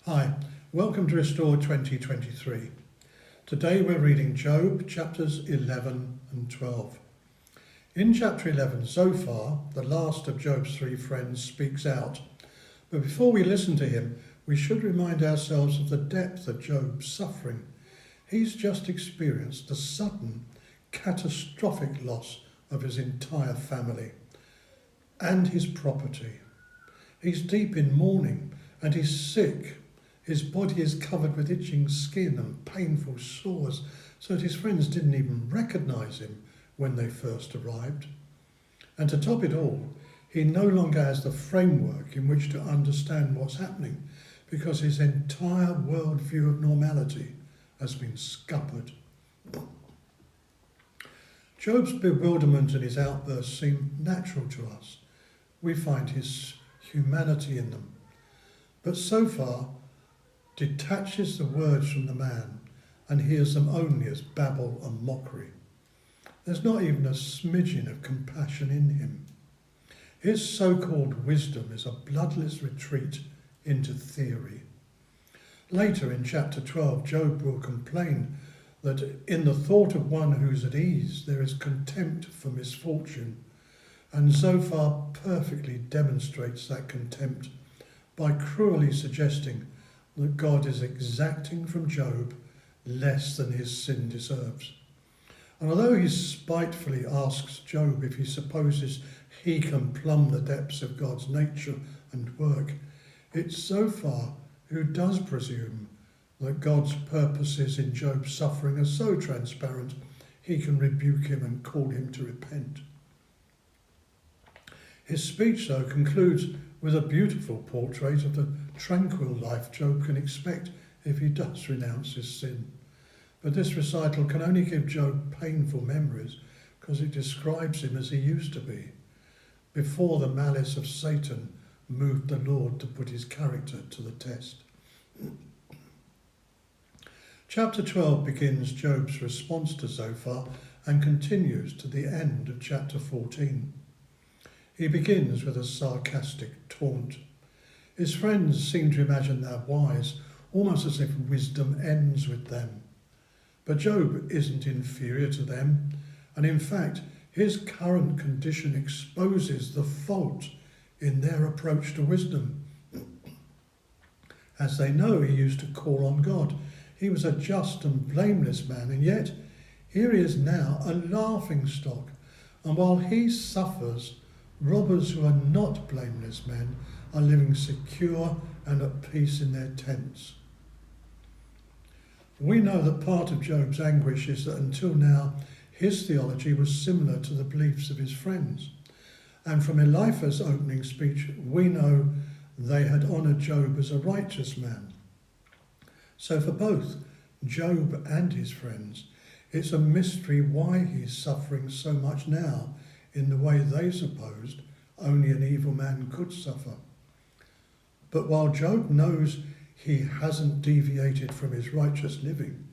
Hi, welcome to Restore 2023. Today we're reading Job chapters 11 and 12. In chapter 11, Zophar, the last of Job's three friends, speaks out. But before we listen to him, we should remind ourselves of the depth of Job's suffering. He's just experienced the sudden, catastrophic loss of his entire family and his property. He's deep in mourning and he's sick. His body is covered with itching skin and painful sores, so that his friends didn't even recognise him when they first arrived. And to top it all, he no longer has the framework in which to understand what's happening, because his entire worldview of normality has been scuppered. Job's bewilderment and his outbursts seem natural to us. We find his humanity in them. But Zophar detaches the words from the man and hears them only as babble and mockery. There's not even a smidgen of compassion in him. His so-called wisdom is a bloodless retreat into theory. Later in chapter 12, Job will complain that in the thought of one who's at ease there is contempt for misfortune, and Zophar perfectly demonstrates that contempt by cruelly suggesting that God is exacting from Job less than his sin deserves. And although he spitefully asks Job if he supposes he can plumb the depths of God's nature and work, it's Zophar who does presume that God's purposes in Job's suffering are so transparent he can rebuke him and call him to repent. His speech, though, concludes with a beautiful portrait of the tranquil life Job can expect if he does renounce his sin. But this recital can only give Job painful memories because it describes him as he used to be, before the malice of Satan moved the Lord to put his character to the test. Chapter 12 begins Job's response to Zophar and continues to the end of chapter 14. He begins with a sarcastic taunt. His friends seem to imagine they're wise, almost as if wisdom ends with them. But Job isn't inferior to them, and in fact, his current condition exposes the fault in their approach to wisdom. As they know, he used to call on God. He was a just and blameless man, and yet here he is now, a laughingstock. And while he suffers, robbers who are not blameless men are living secure and at peace in their tents. We know that part of Job's anguish is that until now his theology was similar to the beliefs of his friends. And from Eliphaz's opening speech, we know they had honoured Job as a righteous man. So for both Job and his friends, it's a mystery why he's suffering so much now in the way they supposed only an evil man could suffer. But while Job knows he hasn't deviated from his righteous living,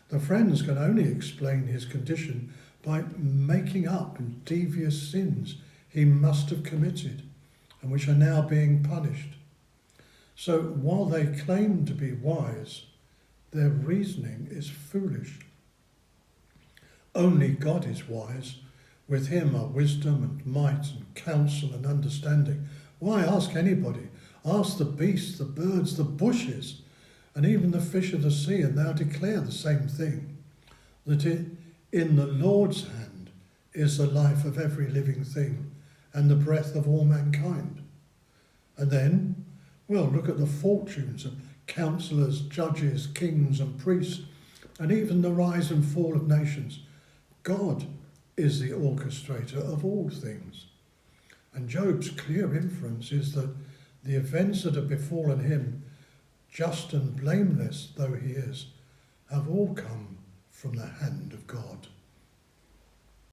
the friends can only explain his condition by making up devious sins he must have committed and which are now being punished. So while they claim to be wise, their reasoning is foolish. Only God is wise. With him are wisdom and might and counsel and understanding. Why ask anybody? Ask the beasts, the birds, the bushes, and even the fish of the sea, and they'll declare the same thing, that in the Lord's hand is the life of every living thing and the breath of all mankind. And then, well, look at the fortunes of counsellors, judges, kings and priests, and even the rise and fall of nations. God is the orchestrator of all things. And Job's clear inference is that the events that have befallen him, just and blameless though he is, have all come from the hand of God.